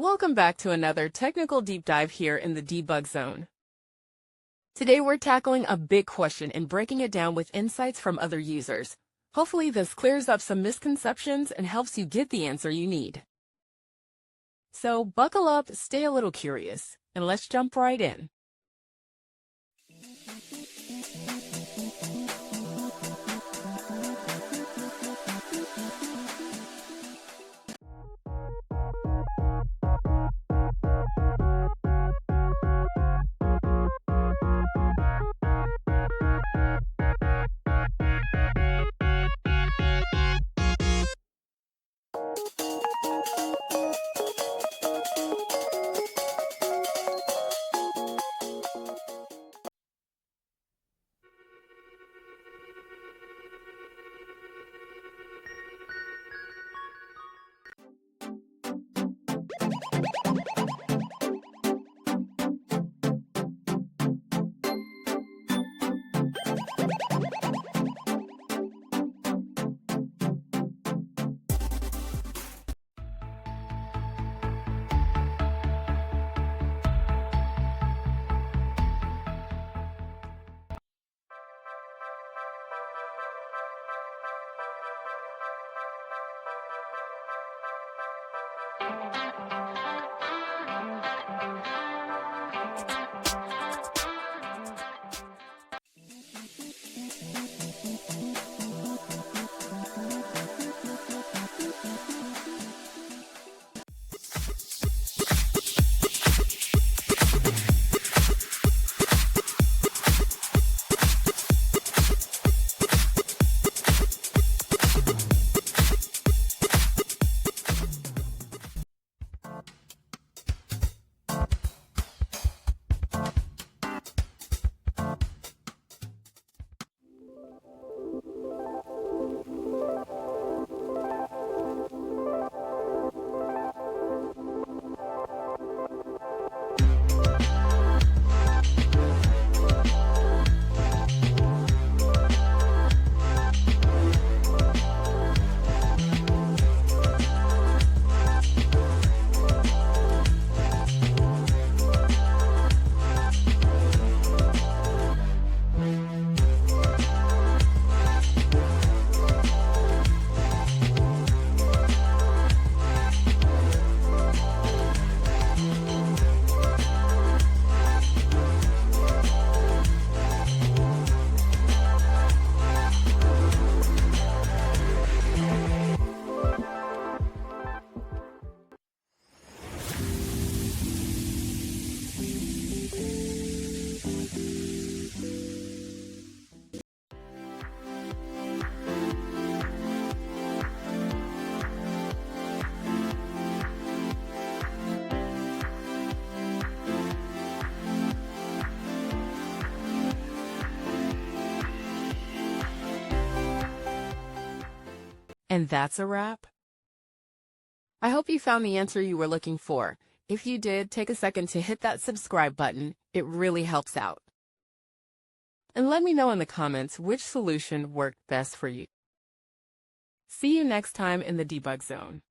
Welcome back to another technical deep dive here in the Debug Zone. Today we're tackling a big question and breaking it down with insights from other users. Hopefully this clears up some misconceptions and helps you get the answer you need. So buckle up, stay a little curious, and let's jump right in. And that's a wrap. I hope you found the answer you were looking for. If you did, take a second to hit that subscribe button. It really helps out. And let me know in the comments which solution worked best for you. See you next time in the Debug Zone.